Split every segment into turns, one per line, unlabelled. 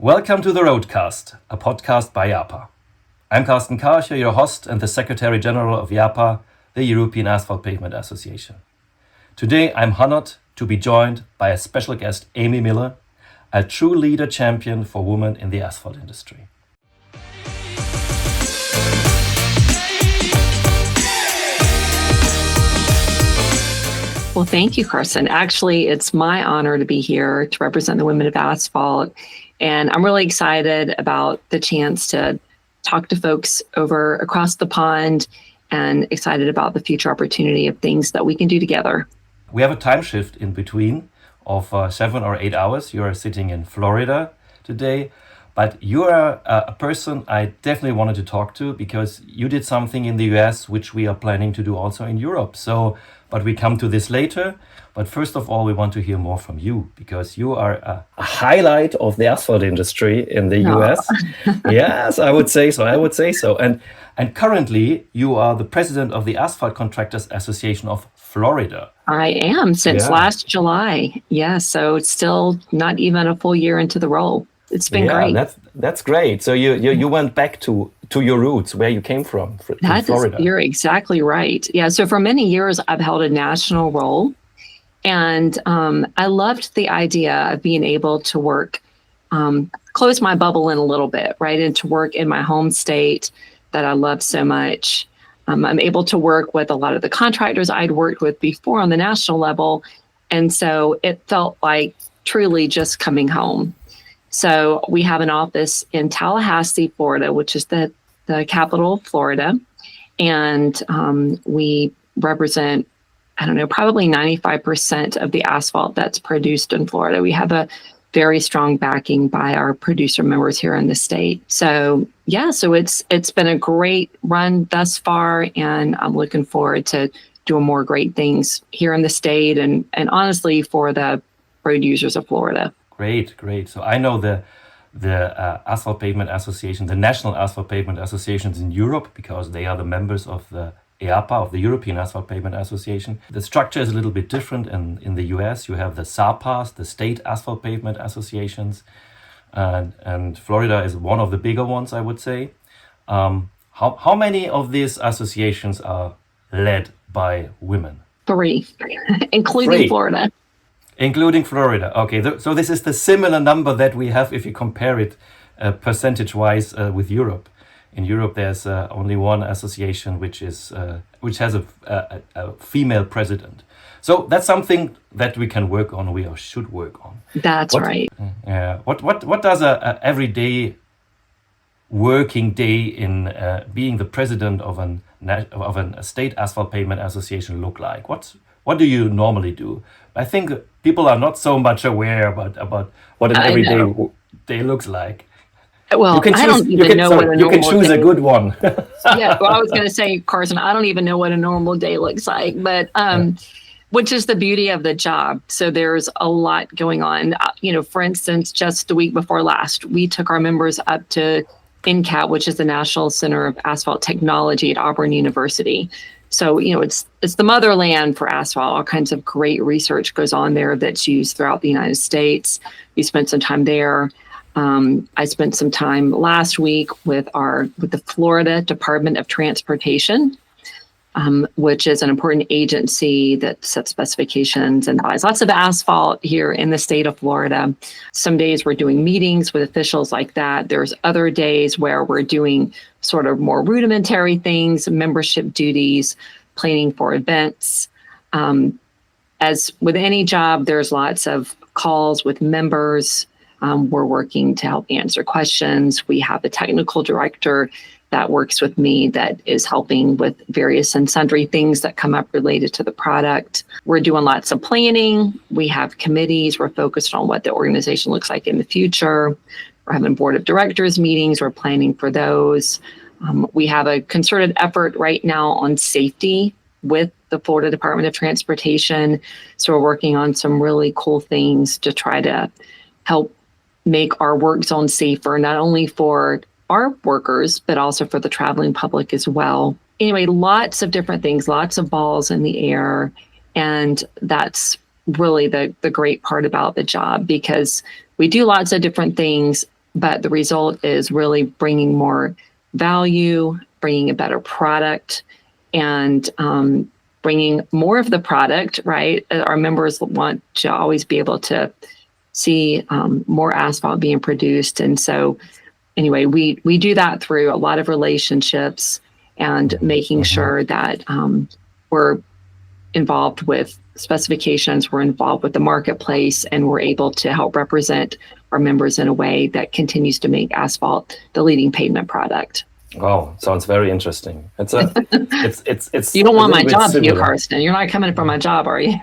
Welcome to the RoadCast, a podcast by YAPA. I'm Carsten Karcher, your host and the Secretary General of YAPA, the European Asphalt Pavement Association. Today I'm honored to be joined by a special guest, Amy Miller, a true leader champion for women in the asphalt industry.
Well, thank you, Carsten. Actually, it's my honor to be here to represent the Women of Asphalt. And I'm really excited about the chance to talk to folks across the pond and excited about the future opportunity of things that we can do together.
We have a time shift in between of 7 or 8 hours. You are sitting in Florida today, but you are a person I definitely wanted to talk to because you did something in the US, which we are planning to do also in Europe. But we come to this later. But first of all, we want to hear more from you because you are a highlight of the asphalt industry in the US. Yes, I would say so. And currently, you are the president of the Asphalt Contractors Association of Florida.
I am since last July. Yeah, so it's still not even a full year into the role. It's been great.
That's great. So you went back to your roots, where you came from, in Florida.
You're exactly right. Yeah, so for many years, I've held a national role. And I loved the idea of being able to work, close my bubble in a little bit, right? And to work in my home state that I love so much. I'm able to work with a lot of the contractors I'd worked with before on the national level. And so it felt like truly just coming home. So we have an office in Tallahassee, Florida, which is the capital of Florida. And we represent, probably 95% of the asphalt that's produced in Florida. We have a very strong backing by our producer members here in the state. So it's been a great run thus far, and I'm looking forward to doing more great things here in the state and honestly for the producers of Florida.
Great. So I know the Asphalt Pavement Association, the National Asphalt Pavement Associations in Europe, because they are the members of the EAPA, of the European Asphalt Pavement Association. The structure is a little bit different. In the US, you have the SAPAs, the State Asphalt Pavement Associations, and Florida is one of the bigger ones, I would say. How many of these associations are led by women?
3, including Florida.
Including Florida. Okay, so this is the similar number that we have if you compare it percentage-wise with Europe. In Europe, there's only one association which has a female president. So that's something that we can work on. We should work on.
That's right.
Yeah. What does a everyday working day in being the president of a state asphalt pavement association look like? What do you normally do? I think people are not so much aware about what an everyday day looks like.
Well, I don't even know what a normal
You can choose a good one.
Yeah, well, I was going to say, Carson, I don't even know what a normal day looks like, but which is the beauty of the job. So there's a lot going on. For instance, just the week before last, we took our members up to NCAT, which is the National Center of Asphalt Technology at Auburn University. So, it's the motherland for asphalt. All kinds of great research goes on there that's used throughout the United States. We spent some time there. I spent some time last week with the Florida Department of Transportation, which is an important agency that sets specifications and buys lots of asphalt here in the state of Florida. Some days we're doing meetings with officials like that. There's other days where we're doing sort of more rudimentary things, membership duties, planning for events. As with any job, there's lots of calls with members. We're working to help answer questions. We have a technical director that works with me that is helping with various and sundry things that come up related to the product. We're doing lots of planning. We have committees. We're focused on what the organization looks like in the future. We're having board of directors meetings. We're planning for those. We have a concerted effort right now on safety with the Florida Department of Transportation. So we're working on some really cool things to try to help make our work zone safer, not only for our workers, but also for the traveling public as well. Anyway, lots of different things, lots of balls in the air. And that's really the great part about the job, because we do lots of different things but the result is really bringing more value, bringing a better product, and bringing more of the product, right? Our members want to always be able to see more asphalt being produced. And so anyway, we do that through a lot of relationships and making sure that we're involved with specifications, we're involved with the marketplace, and we're able to help represent our members in a way that continues to make asphalt the leading pavement product.
Wow, sounds very interesting. It's
You don't want my job,
similar.
Carsten. You're not coming for my job, are you?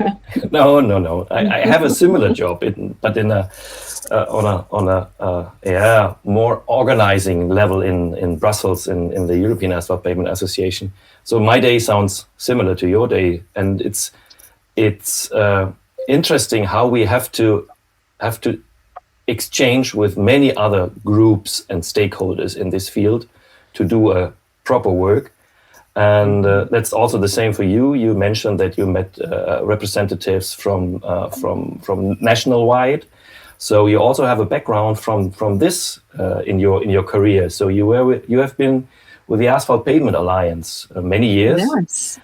No. I have a similar job, but in on a more organizing level in Brussels in the European Asphalt Pavement Association. So my day sounds similar to your day, and it's interesting how we have to exchange with many other groups and stakeholders in this field to do a proper work. And that's also the same for you. You mentioned that you met representatives from national-wide. So you also have a background from this in your career. So you have been with the Asphalt Pavement Alliance many years.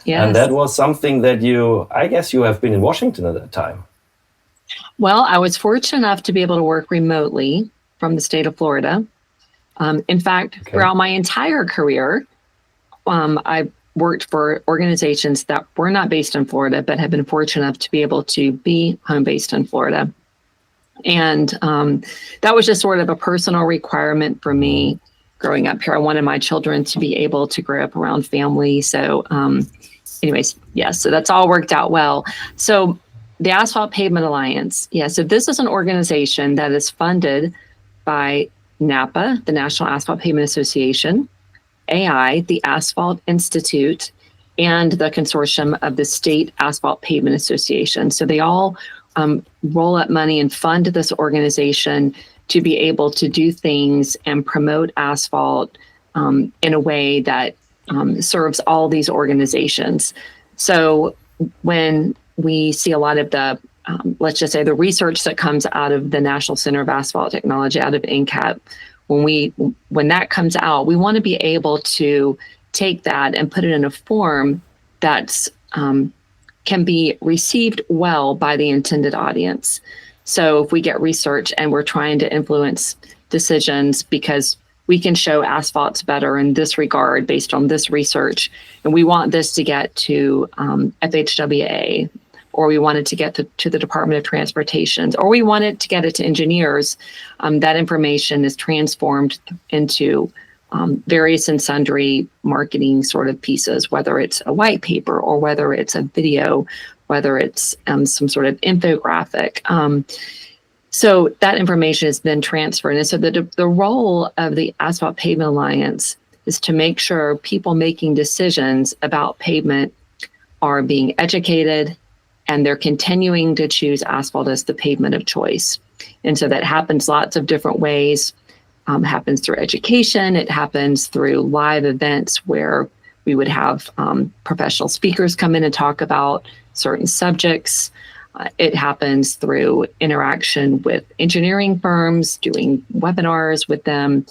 Yes.
And that was something that I guess you have been in Washington at that time.
Well, I was fortunate enough to be able to work remotely from the state of Florida. In fact, throughout my entire career, I worked for organizations that were not based in Florida, but have been fortunate enough to be able to be home based in Florida. And that was just sort of a personal requirement for me growing up here. I wanted my children to be able to grow up around family. So anyways, yes, so that's all worked out well. So the Asphalt Pavement Alliance, so this is an organization that is funded by NAPA, the National Asphalt Pavement Association, AI, the Asphalt Institute, and the consortium of the State Asphalt Pavement Association. So they all roll up money and fund this organization to be able to do things and promote asphalt in a way that serves all these organizations. So when we see a lot of the, let's just say the research that comes out of the National Center of Asphalt Technology, out of NCAP, when that comes out, we want to be able to take that and put it in a form that's can be received well by the intended audience. So if we get research and we're trying to influence decisions because we can show asphalt's better in this regard based on this research, and we want this to get to FHWA, or we want it to get to the Department of Transportation, or we want it to get it to engineers, that information is transformed into various and sundry marketing sort of pieces, whether it's a white paper or whether it's a video, whether it's some sort of infographic. So that information is then transferred. And so the role of the Asphalt Pavement Alliance is to make sure people making decisions about pavement are being educated and they're continuing to choose asphalt as the pavement of choice. And so that happens lots of different ways. Happens through education. It happens through live events where we would have professional speakers come in and talk about certain subjects. It happens through interaction with engineering firms, doing webinars with them,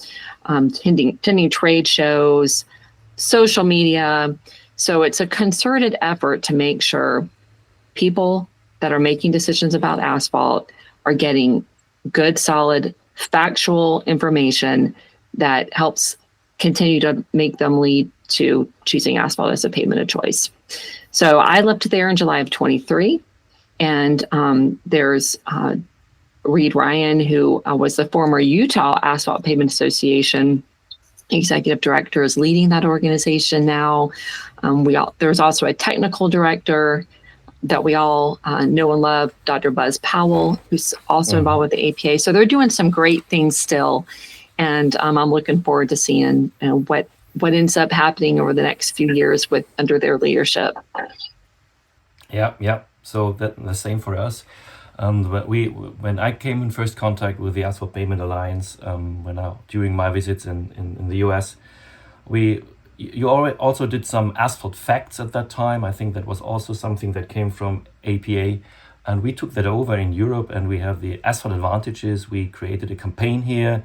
attending trade shows, social media. So it's a concerted effort to make sure people that are making decisions about asphalt are getting good, solid, factual information that helps continue to make them lead to choosing asphalt as a pavement of choice. So I left there in July of 23, and there's Reed Ryan, who was the former Utah Asphalt Pavement Association executive director, is leading that organization now. There's also a technical director that we all know and love, Dr. Buzz Powell, who's also involved with the APA. So they're doing some great things still. And I'm looking forward to seeing what ends up happening over the next few years under their leadership.
Yeah. So the same for us. When I came in first contact with the Asphalt Pavement Alliance, during my visits in the US, you also did some asphalt facts at that time. I think that was also something that came from APA, and we took that over in Europe, and we have the asphalt advantages. We created a campaign here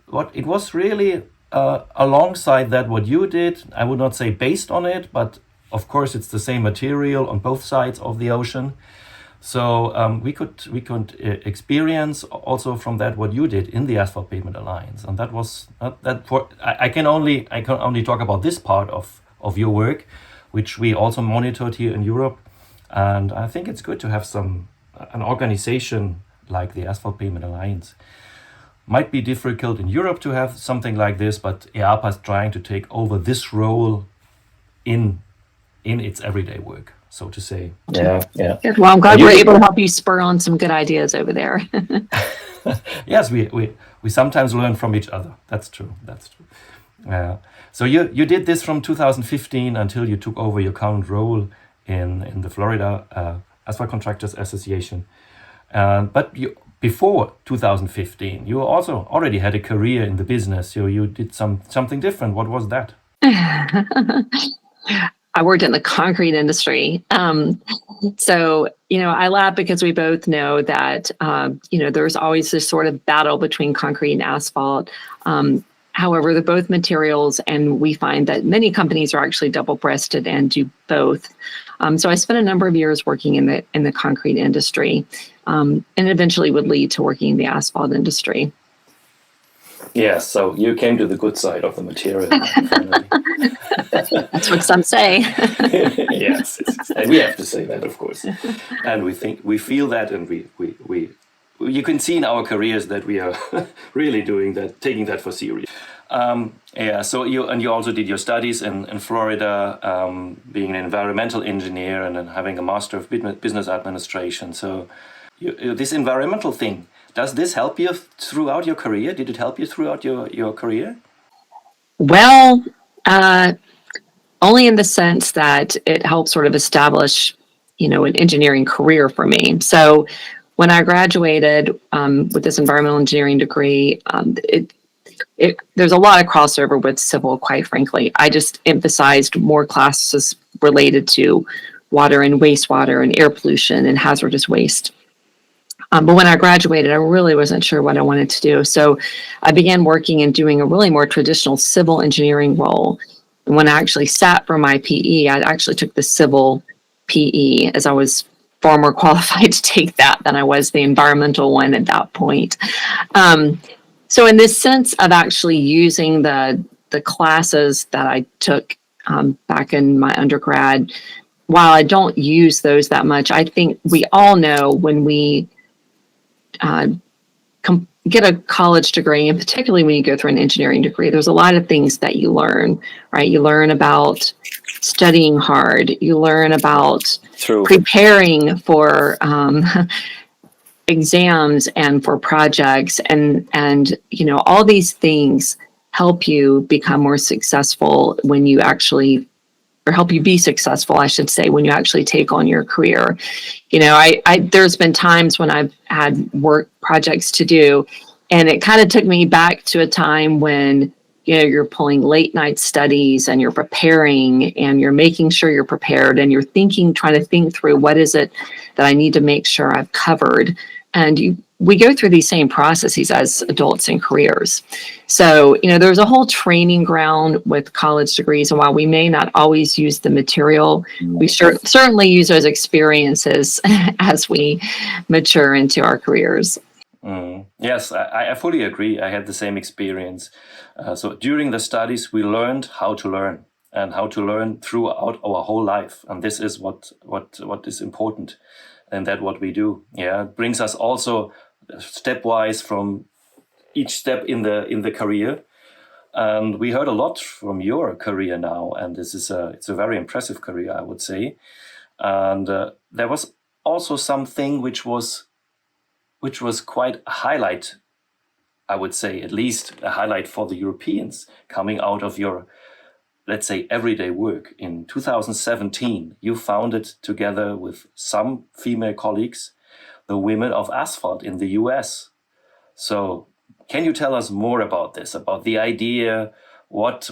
what it was really alongside that what you did. I would not say based on it, but of course it's the same material on both sides of the ocean. So we could experience also from that what you did in the Asphalt Pavement Alliance, and that was I can only talk about this part of your work, which we also monitored here in Europe, and I think it's good to have an organization like the Asphalt Pavement Alliance. Might be difficult in Europe to have something like this, but EAPA is trying to take over this role in its everyday work, so to say. Yeah.
Good. Well, I'm glad we're able to help you spur on some good ideas over there.
Yes, we sometimes learn from each other. That's true. So you did this from 2015 until you took over your current role in the Florida Asphalt Contractors Association. But before 2015, you also already had a career in the business. So you did something different. What was that?
I worked in the concrete industry. So, I laugh because we both know that, there's always this sort of battle between concrete and asphalt. However, they're both materials, and we find that many companies are actually double-breasted and do both. So I spent a number of years working in the concrete industry, and eventually would lead to working in the asphalt industry.
Yes, so you came to the good side of the material.
That's what some say.
Yes, and we have to say that, of course. And we feel that, and we you can see in our careers that we are really doing that, taking that for serious. So you also did your studies in Florida, being an environmental engineer and then having a master of business administration. So this environmental thing, does this help you throughout your career? Did it help you throughout your career?
Well, only in the sense that it helped sort of establish, an engineering career for me. So when I graduated with this environmental engineering degree, there's a lot of crossover with civil, quite frankly. I just emphasized more classes related to water and wastewater and air pollution and hazardous waste. But when I graduated, I really wasn't sure what I wanted to do. So I began working and doing a really more traditional civil engineering role. And when I actually sat for my PE, I actually took the civil PE, as I was far more qualified to take that than I was the environmental one at that point. So in this sense of actually using the classes that I took back in my undergrad, while I don't use those that much, I think we all know when we get a college degree, and particularly when you go through an engineering degree, there's a lot of things that you learn, right? You learn about studying hard. You learn about preparing for exams and for projects, and all these things help you become more successful when you actually, or help you be successful, I should say, when you actually take on your career. There's been times when I've had work projects to do, and it kind of took me back to a time when, you're pulling late night studies and you're preparing and you're making sure you're prepared and you're trying to think through what is it that I need to make sure I've covered. And we go through these same processes as adults in careers. So, there's a whole training ground with college degrees. And while we may not always use the material, we certainly use those experiences as we mature into our careers.
Yes, I fully agree. I had the same experience. So during the studies, we learned how to learn, and how to learn throughout our whole life. And this is what is important, and that what we do. Yeah, it brings us also stepwise from each step in the career. And we heard a lot from your career now, and it's a very impressive career, I would say. And there was also something which was quite a highlight, I would say, at least a highlight for the Europeans coming out of your, let's say, everyday work. In 2017, you founded, together with some female colleagues, the Women of Asphalt in the US. So can you tell us more about this, about the idea, what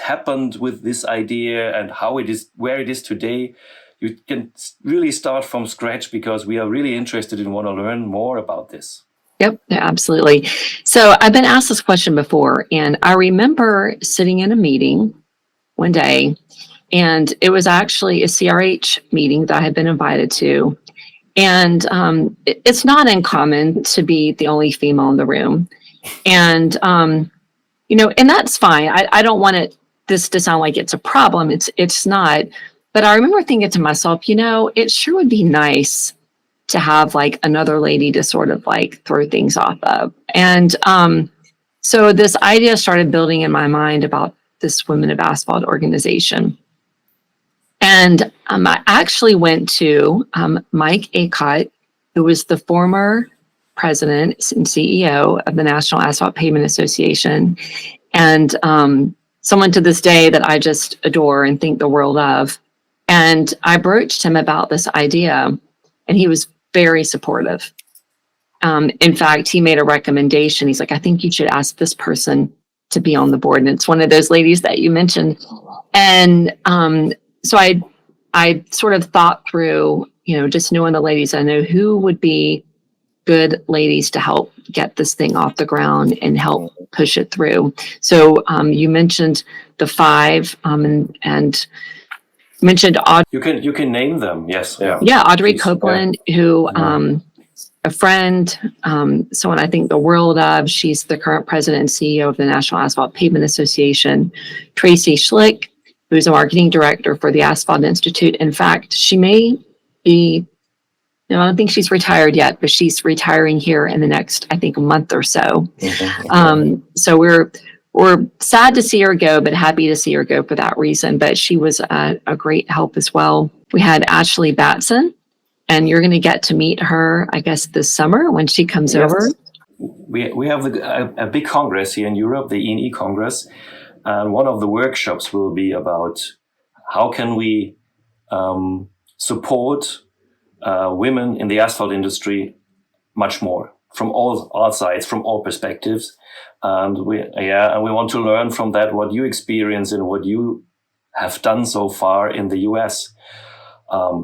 happened with this idea and how it is, where it is today? You can really start from scratch, because we are really interested and want to learn more about this.
Yep, yeah, absolutely. So I've been asked this question before, and I remember sitting in a meeting one day, and it was actually a CRH meeting that I had been invited to. And it's not uncommon to be the only female in the room. And, and that's fine. I don't want this to sound like it's a problem. It's not. But I remember thinking to myself, it sure would be nice to have like another lady to sort of like throw things off of. And so this idea started building in my mind about this Women of Asphalt organization. And I actually went to Mike Acott, who was the former president and CEO of the National Asphalt Pavement Association, and someone to this day that I just adore and think the world of. And I broached him about this idea, and he was very supportive. In fact, he made a recommendation. He's like, I think you should ask this person to be on the board. And it's one of those ladies that you mentioned. And so I sort of thought through, just knowing the ladies I know, who would be good ladies to help get this thing off the ground and help push it through. So you mentioned the five and mentioned Audrey.
You can name them. Yes.
Yeah, Audrey Copeland, who a friend, someone I think the world of. She's the current president and CEO of the National Asphalt Pavement Association. Tracy Schlick, who's a marketing director for the Asphalt Institute. In fact, she may be, I don't think she's retired yet, but she's retiring here in the next, I think, a month or so. So we're sad to see her go, but happy to see her go for that reason. But she was a great help as well. We had Ashley Batson, and you're going to get to meet her, I guess, this summer when she comes over.
We have a big congress here in Europe, the E&E Congress. And one of the workshops will be about how can we support women in the asphalt industry much more from all sides, from all perspectives. And we want to learn from that what you experience and what you have done so far in the US.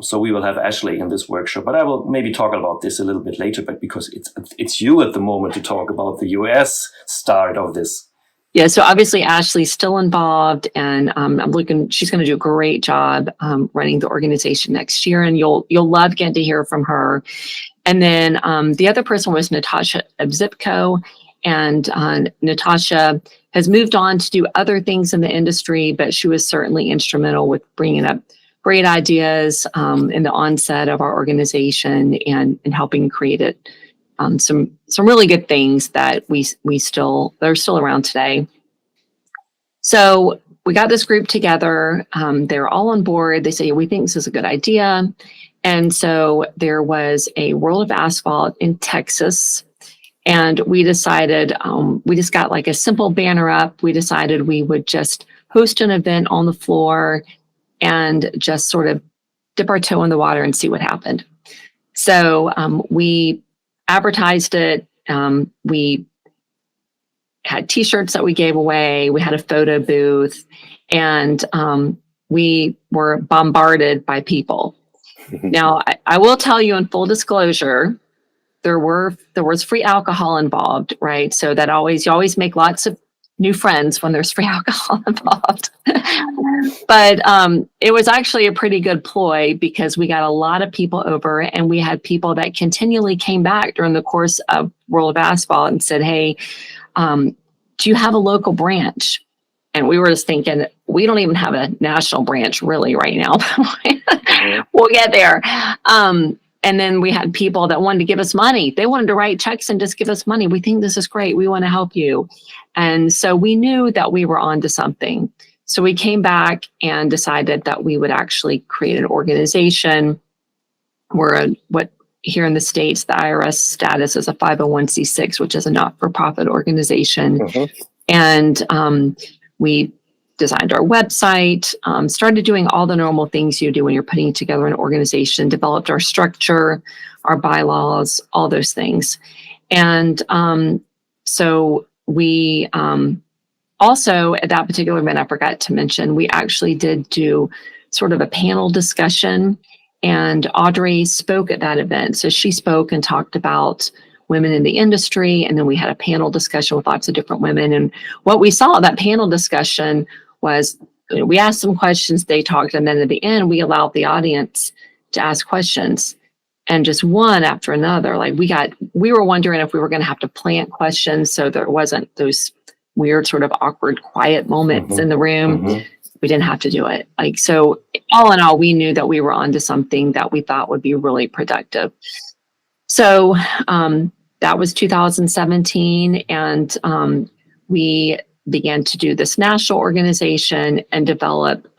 So we will have Ashley in this workshop, but I will maybe talk about this a little bit later, but because it's you at the moment to talk about the US start of this.
Yeah, so obviously Ashley's still involved, and she's going to do a great job running the organization next year, and you'll love getting to hear from her. And then the other person was Natasha Obzipko, and Natasha has moved on to do other things in the industry, but she was certainly instrumental with bringing up great ideas in the onset of our organization and helping create it. Some really good things that they're still around today. So we got this group together. They're all on board. They say, we think this is a good idea. And so there was a World of Asphalt in Texas. And we decided, we just got like a simple banner up. We decided we would just host an event on the floor and just sort of dip our toe in the water and see what happened. So we advertised it. We had T-shirts that we gave away. We had a photo booth, and we were bombarded by people. Now, I will tell you in full disclosure, there was free alcohol involved, right? So that you always make lots of new friends when there's free alcohol involved. But it was actually a pretty good ploy because we got a lot of people over, and we had people that continually came back during the course of World of Asphalt and said, hey, do you have a local branch? And we were just thinking, we don't even have a national branch really right now. We'll get there. And then we had people that wanted to give us money. They wanted to write checks and just give us money. We think this is great. We want to help you. And so we knew that we were onto something. So we came back and decided that we would actually create an organization. What here in the States, the IRS status is a 501c6, which is a not-for-profit organization. And we designed our website, started doing all the normal things you do when you're putting together an organization, developed our structure, our bylaws, all those things. And so we also, at that particular event, I forgot to mention, we actually did do sort of a panel discussion, and Audrey spoke at that event. So she spoke and talked about women in the industry. And then we had a panel discussion with lots of different women. And what we saw, that panel discussion was, we asked some questions, they talked, and then at the end, we allowed the audience to ask questions. And just one after another, like we were wondering if we were going to have to plant questions so there wasn't those weird sort of awkward, quiet moments in the room. We didn't have to do it. Like, so all in all, we knew that we were onto something that we thought would be really productive. So that was 2017. And we began to do this national organization and develop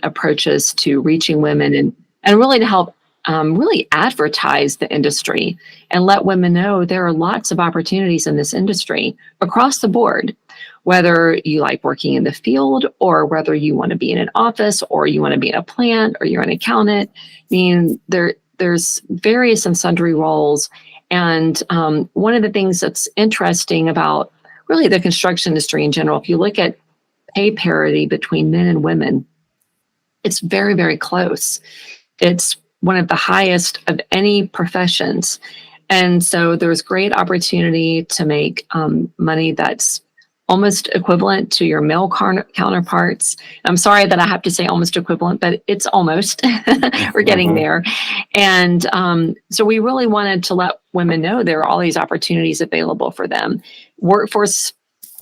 approaches to reaching women and really to help really advertise the industry and let women know there are lots of opportunities in this industry across the board, whether you like working in the field or whether you want to be in an office or you want to be in a plant or you're an accountant. I mean, there's various and sundry roles. And one of the things that's interesting about really the construction industry in general, if you look at pay parity between men and women, it's very, very close. It's one of the highest of any professions. And so there's great opportunity to make money that's almost equivalent to your male counterparts. I'm sorry that I have to say almost equivalent, but it's almost. We're getting there. And so we really wanted to let women know there are all these opportunities available for them. Workforce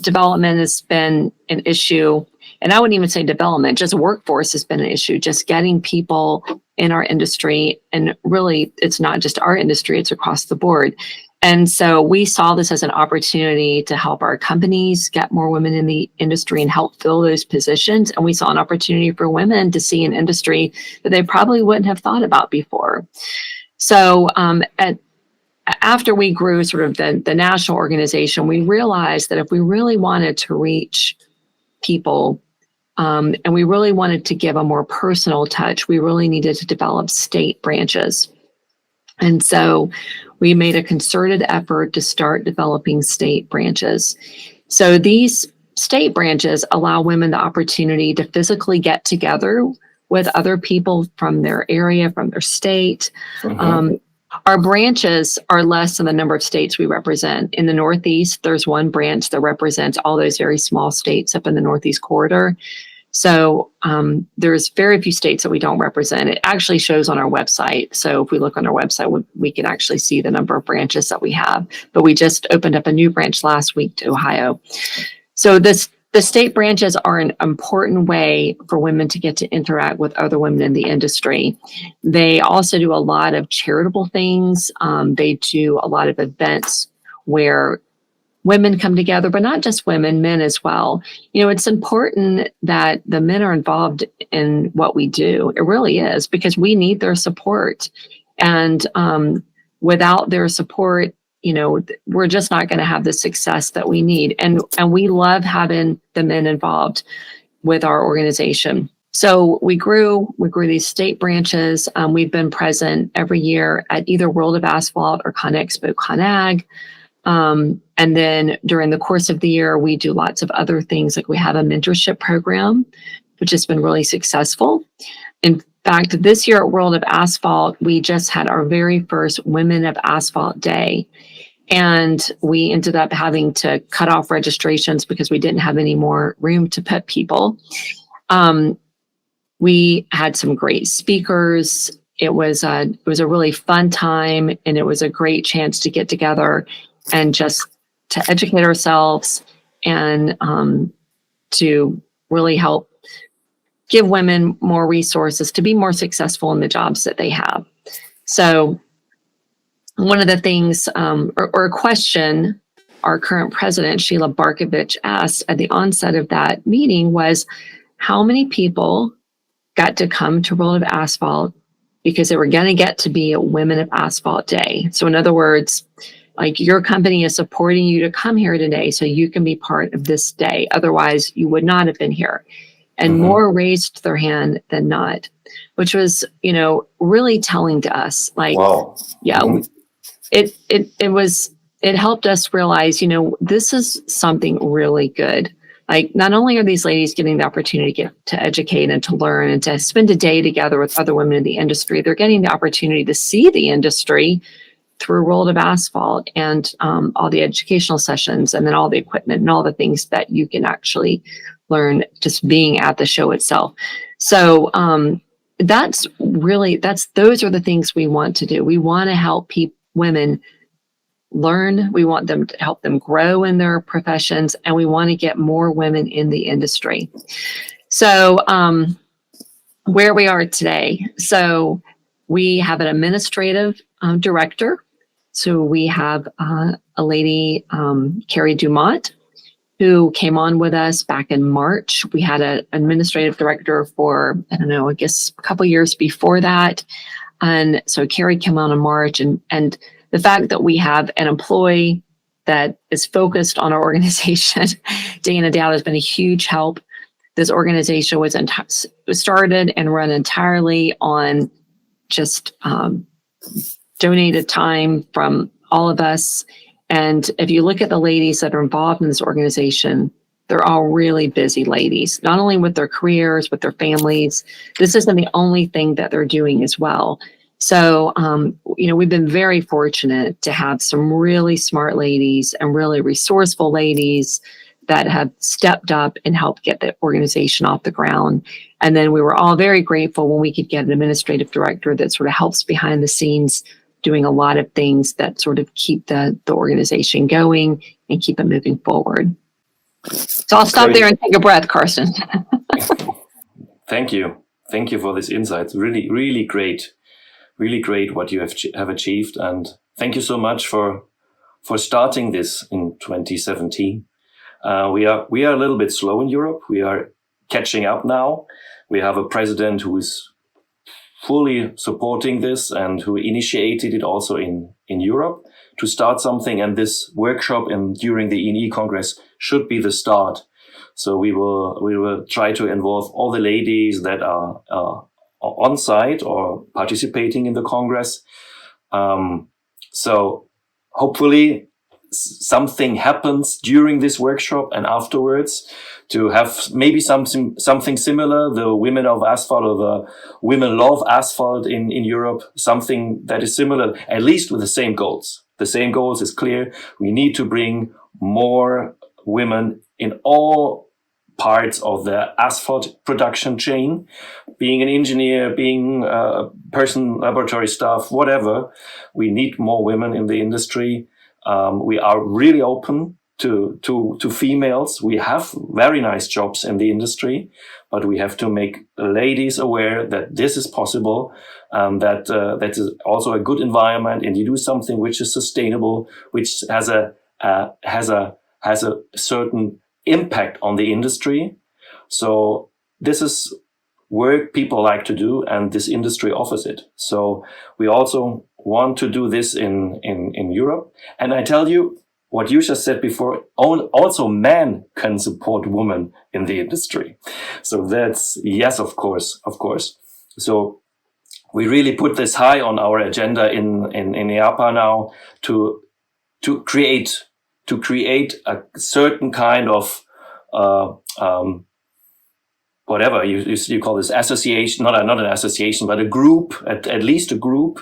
development has been an issue. And I wouldn't even say development, just workforce has been an issue, just getting people in our industry. And really, it's not just our industry, it's across the board. And so we saw this as an opportunity to help our companies get more women in the industry and help fill those positions. And we saw an opportunity for women to see an industry that they probably wouldn't have thought about before. So after we grew sort of the national organization, we realized that if we really wanted to reach people and we really wanted to give a more personal touch, we really needed to develop state branches. And so we made a concerted effort to start developing state branches. So these state branches allow women the opportunity to physically get together with other people from their area, from their state. Our branches are less than the number of states we represent. In the Northeast, there's one branch that represents all those very small states up in the Northeast corridor. So there's very few states that we don't represent. It actually shows on our website. So if we look on our website, we can actually see the number of branches that we have. But we just opened up a new branch last week to Ohio. So the state branches are an important way for women to get to interact with other women in the industry. They also do a lot of charitable things. They do a lot of events where women come together, but not just women, men as well. You know, it's important that the men are involved in what we do. It really is, because we need their support. And without their support, you know, we're just not going to have the success that we need. And we love having the men involved with our organization. So we grew these state branches. We've been present every year at either World of Asphalt or ConExpo ConAg. And then during the course of the year, we do lots of other things. Like we have a mentorship program, which has been really successful. In fact, this year at World of Asphalt, we just had our very first Women of Asphalt Day. And we ended up having to cut off registrations because we didn't have any more room to put people. We had some great speakers. It was a really fun time, and it was a great chance to get together and just to educate ourselves and to really help give women more resources to be more successful in the jobs that they have. So one of the things, or a question our current president, Sheila Barkovich, asked at the onset of that meeting was, how many people got to come to World of Asphalt because they were going to get to be a Women of Asphalt Day? So in other words, like, your company is supporting you to come here today so you can be part of this day. Otherwise, you would not have been here. And more raised their hand than not, which was, you know, really telling to us. Like, wow. Yeah, it helped us realize, you know, this is something really good. Like, not only are these ladies getting the opportunity to educate and to learn and to spend a day together with other women in the industry, they're getting the opportunity to see the industry through World of Asphalt and all the educational sessions, and then all the equipment and all the things that you can actually learn just being at the show itself. So those are the things we want to do. We want to help women learn. We want them to help them grow in their professions, and we want to get more women in the industry. So where we are today. So we have an administrative director. So we have a lady, Carrie Dumont, who came on with us back in March. We had an administrative director for, I don't know, I guess a couple years before that. And so Carrie came on in March, and the fact that we have an employee that is focused on our organization day in and day out has been a huge help. This organization was started and run entirely on just donated time from all of us. And if you look at the ladies that are involved in this organization, they're all really busy ladies, not only with their careers, with their families. This isn't the only thing that they're doing as well. So, we've been very fortunate to have some really smart ladies and really resourceful ladies that have stepped up and helped get the organization off the ground. And then we were all very grateful when we could get an administrative director that sort of helps behind the scenes, doing a lot of things that sort of keep the organization going and keep it moving forward. So I'll stop there and take a breath, Carsten.
Thank you. Thank you for this insight. Really, really great. Really great what you have achieved. And thank you so much for starting this in 2017. We are a little bit slow in Europe. We are catching up now. We have a president who is fully supporting this and who initiated it also in Europe to start something. And this workshop during the E&E Congress should be the start. So we will try to involve all the ladies that are on site or participating in the Congress. So hopefully something happens during this workshop and afterwards to have maybe something similar, the Women of Asphalt or the Women Love Asphalt in Europe, something that is similar, at least with the same goals. The same goals is clear. We need to bring more women in all parts of the asphalt production chain, being an engineer, being a person, laboratory staff, whatever. We need more women in the industry. We are really open to females. We have very nice jobs in the industry, but we have to make ladies aware that this is possible, that is also a good environment, and you do something which is sustainable, which has a certain impact on the industry. So this is work people like to do, and this industry offers it. So we also want to do this in Europe. And I tell you, what you just said before, also men can support women in the industry. So that's, yes, of course. So we really put this high on our agenda in IAPA now to create a certain kind of whatever you call this association, not an association, but a group, at least a group,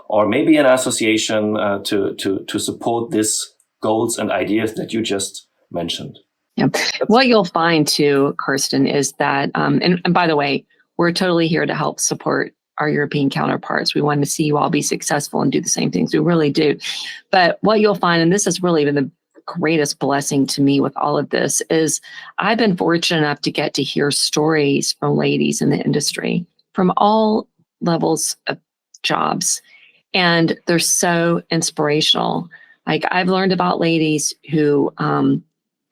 or maybe an association to support these goals and ideas that you just mentioned.
Yeah. What you'll find too, Carsten, is that, and by the way, we're totally here to help support our European counterparts. We want to see you all be successful and do the same things. We really do. But what you'll find, and this has really been the greatest blessing to me with all of this, is I've been fortunate enough to get to hear stories from ladies in the industry from all levels of jobs. And they're so inspirational. Like, I've learned about ladies who,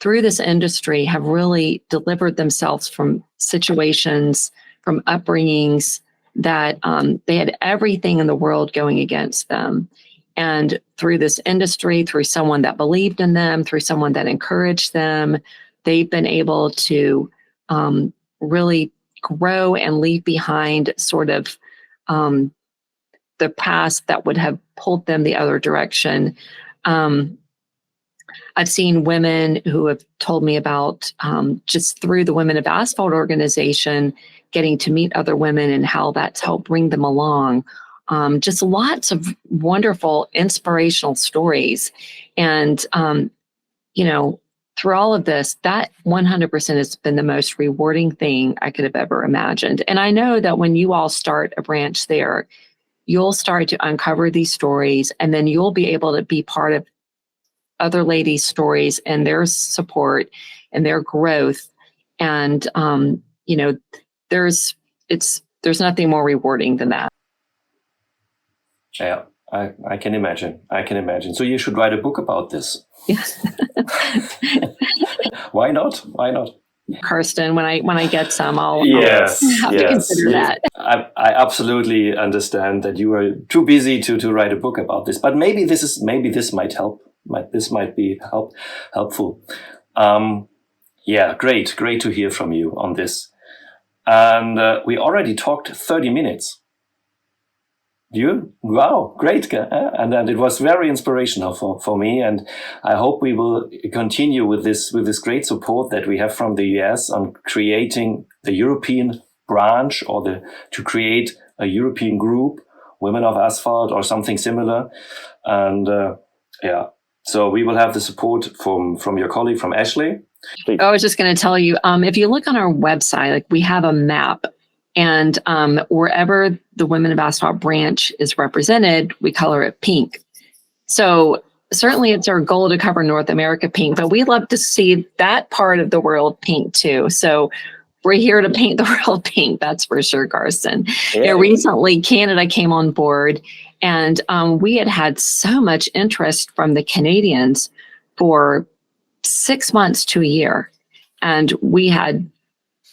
through this industry, have really delivered themselves from situations, from upbringings that they had everything in the world going against them. And through this industry, through someone that believed in them, through someone that encouraged them, they've been able to really grow and leave behind sort of the past that would have pulled them the other direction. I've seen women who have told me about just through the Women of Asphalt organization, getting to meet other women and how that's helped bring them along. just lots of wonderful, inspirational stories. And, through all of this, that 100% has been the most rewarding thing I could have ever imagined. And I know that when you all start a branch there, you'll start to uncover these stories, and then you'll be able to be part of other ladies' stories and their support and their growth. And, there's nothing more rewarding than that.
Yeah, I can imagine. So you should write a book about this.
Yes.
Why not?
Karsten, when I get some, I'll
have
to consider that.
I absolutely understand that you are too busy to write a book about this, but maybe this might help. This might be helpful. Great to hear from you on this. And we already talked 30 minutes. Wow, great. And it was very inspirational for me. And I hope we will continue with this great support that we have from the US on creating the European branch to create a European group, Women of Asphalt or something similar. And so we will have the support from your colleague, from Ashley.
I was just going to tell you, if you look on our website, we have a map. And wherever the Women of Asphalt branch is represented, we color it pink. So certainly it's our goal to cover North America pink, but we love to see that part of the world pink too. So we're here to paint the world pink, that's for sure, Carsten. Yeah. Recently, Canada came on board, and we had so much interest from the Canadians for 6 months to a year. And we had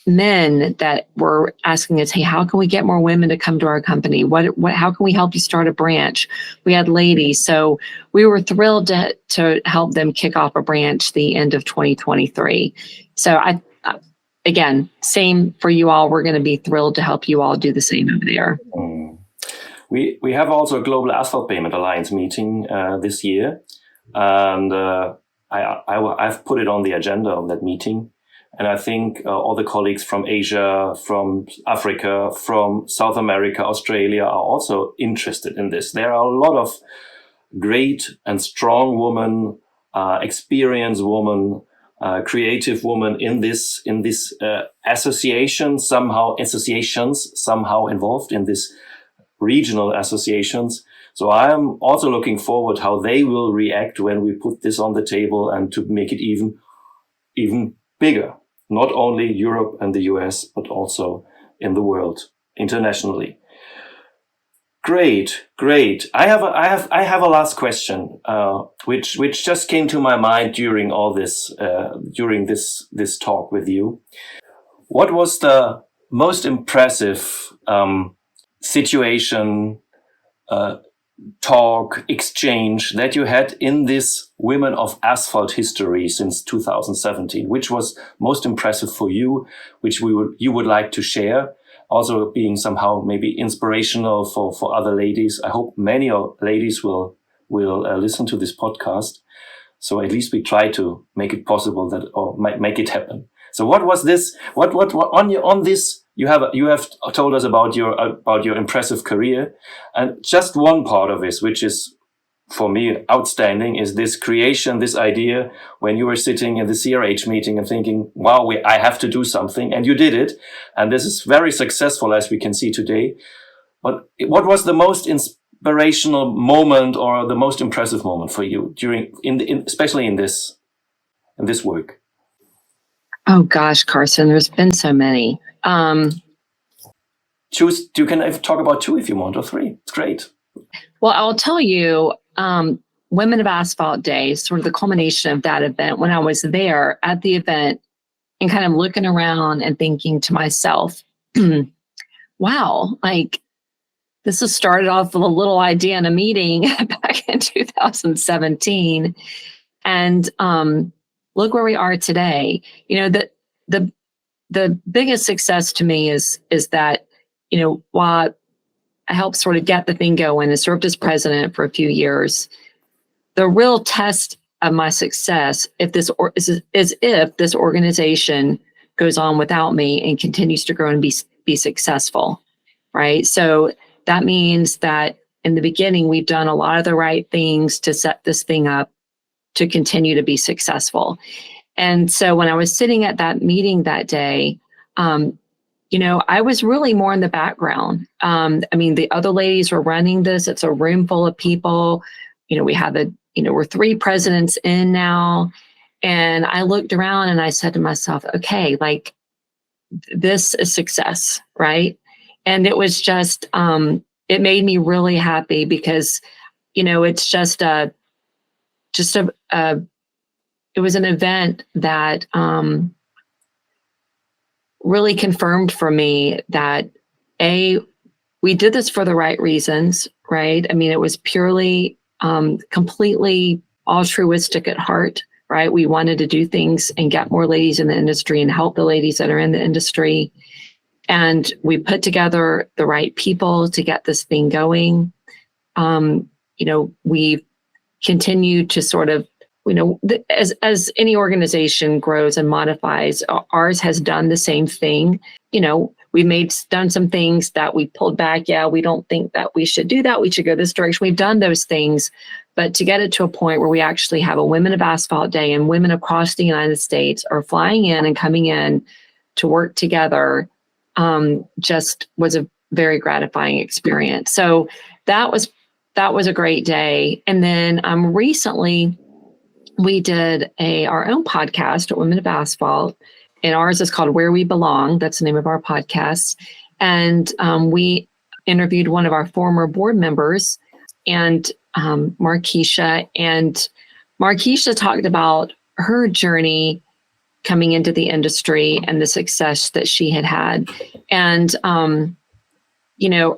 men that were asking us, hey, how can we get more women to come to our company? How can we help you start a branch? We had ladies. So we were thrilled to help them kick off a branch the end of 2023. So again, same for you all. We're going to be thrilled to help you all do the same over there.
We have also a Global Asphalt Pavement Alliance meeting this year. And I've put it on the agenda of that meeting. And I think all the colleagues from Asia, from Africa, from South America, Australia are also interested in this. There are a lot of great and strong women, experienced women, creative women in this associations somehow involved in this regional associations. So I am also looking forward how they will react when we put this on the table and to make it even bigger, not only Europe and the US, but also in the world, internationally. Great. I have a last question, which just came to my mind during all this, during this talk with you. What was the most impressive situation, talk, exchange that you had in this Women of Asphalt history since 2017? Which was most impressive for you, which you would like to share? Also being somehow maybe inspirational for other ladies. I hope many ladies will listen to this podcast. So at least we try to make it possible or make it happen. So what was this? What on this? You have told us about your impressive career, and just one part of this, which is for me outstanding, is this creation, this idea when you were sitting in the CRH meeting and thinking, wow, I have to do something, and you did it, and this is very successful as we can see today. But what was the most inspirational moment or the most impressive moment for you especially in this work?
Oh gosh, Carsten, there's been so many.
Choose. You can talk about 2 if you want, or 3. It's great.
Well, I'll tell you, Women of Asphalt Day, sort of the culmination of that event, when I was there at the event and kind of looking around and thinking to myself, wow, like this has started off with a little idea in a meeting back in 2017. And look where we are today. You know, the biggest success to me is that, you know, while I helped sort of get the thing going and served as president for a few years, the real test of my success is if this organization goes on without me and continues to grow and be successful, right? So that means that in the beginning, we've done a lot of the right things to set this thing up to continue to be successful. And so when I was sitting at that meeting that day, I was really more in the background. The other ladies were running this. It's a room full of people. We have we're 3 presidents in now. And I looked around and I said to myself, okay, like this is success, right? And it was just, it made me really happy because, it's it was an event that really confirmed for me that we did this for the right reasons, right? It was purely, completely altruistic at heart, right? We wanted to do things and get more ladies in the industry and help the ladies that are in the industry. And we put together the right people to get this thing going. We've continued to sort of, as any organization grows and modifies, ours has done the same thing. We've done some things that we pulled back. Yeah, we don't think that we should do that. We should go this direction. We've done those things. But to get it to a point where we actually have a Women of Asphalt Day and women across the United States are flying in and coming in to work together, just was a very gratifying experience. So that was a great day. And then recently we did our own podcast at Women of Asphalt, and ours is called Where We Belong. That's the name of our podcast. And we interviewed one of our former board members, and Markeisha. And Markeisha talked about her journey coming into the industry and the success that she had had. And,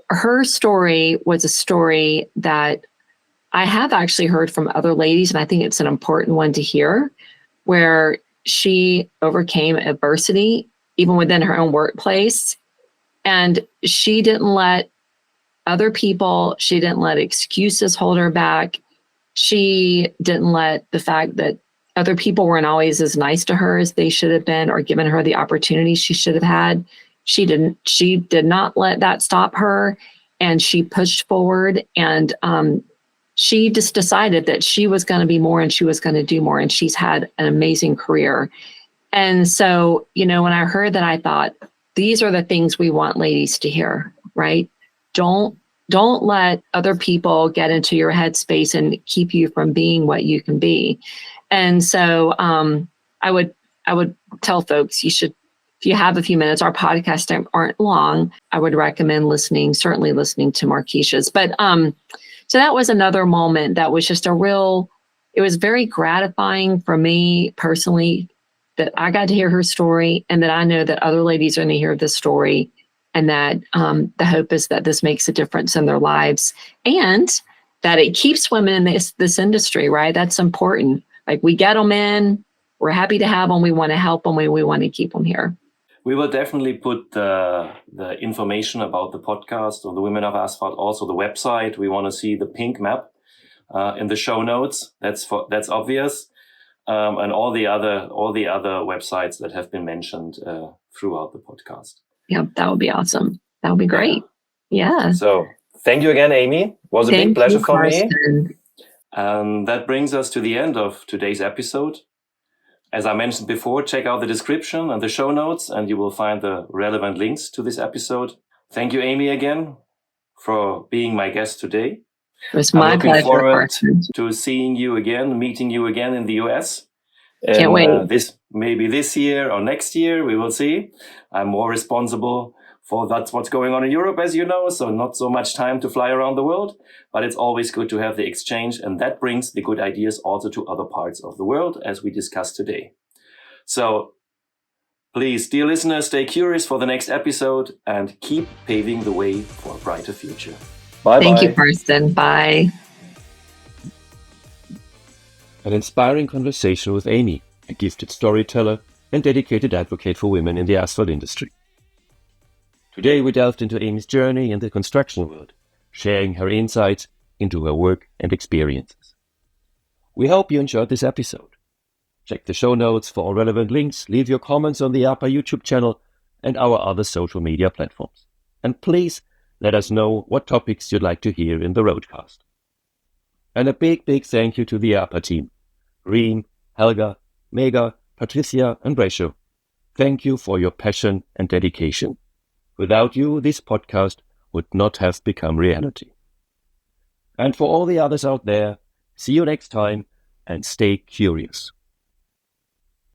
her story was a story that I have actually heard from other ladies, and I think it's an important one to hear, where she overcame adversity, even within her own workplace. And she didn't let she didn't let excuses hold her back. She didn't let the fact that other people weren't always as nice to her as they should have been or given her the opportunity she should have had. She did not let that stop her, and she pushed forward, and she just decided that she was going to be more and she was going to do more, and she's had an amazing career. And so, when I heard that, I thought, these are the things we want ladies to hear, right? Don't let other people get into your headspace and keep you from being what you can be. And so I would tell folks, you should, if you have a few minutes, our podcasts aren't long. I would recommend certainly listening to Markeisha's. But so that was another moment that was just it was very gratifying for me personally that I got to hear her story, and that I know that other ladies are going to hear this story, and that the hope is that this makes a difference in their lives, and that it keeps women in this industry, right? That's important. Like, we get them in, we're happy to have them, we want to help them, we want to keep them here.
We will definitely put the information about the podcast or the Women of Asphalt, also the website. We want to see the pink map in the show notes. That's obvious, and all the other websites that have been mentioned throughout the podcast.
Yeah, that would be awesome. That would be great. Yeah.
So thank you again, Amy. It was a big pleasure for me.
Carsten.
That brings us to the end of today's episode. As I mentioned before, check out the description and the show notes, and you will find the relevant links to this episode. Thank you, Amy, again for being my guest today.
It was my pleasure.
Looking forward to seeing you again, meeting you again in the US.
Can't wait.
Maybe this year or next year, we will see. I'm more responsible for that's what's going on in Europe, as you know, so not so much time to fly around the world, but it's always good to have the exchange, and that brings the good ideas also to other parts of the world, as we discussed today. So please, dear listeners, stay curious for the next episode and keep paving the way for a brighter future. Bye-bye.
Thank you, Carsten. Bye.
An inspiring conversation with Amy, a gifted storyteller and dedicated advocate for women in the asphalt industry. Today we delved into Amy's journey in the construction world, sharing her insights into her work and experiences. We hope you enjoyed this episode. Check the show notes for all relevant links, leave your comments on the APA YouTube channel and our other social media platforms. And please Let us know what topics you'd like to hear in the RoadCast. And a big, big thank you to the APA team. Reem, Helga, Mega, Patricia, and Rachel. Thank you for your passion and dedication. Without you, this podcast would not have become reality. And for all the others out there, see you next time and stay curious.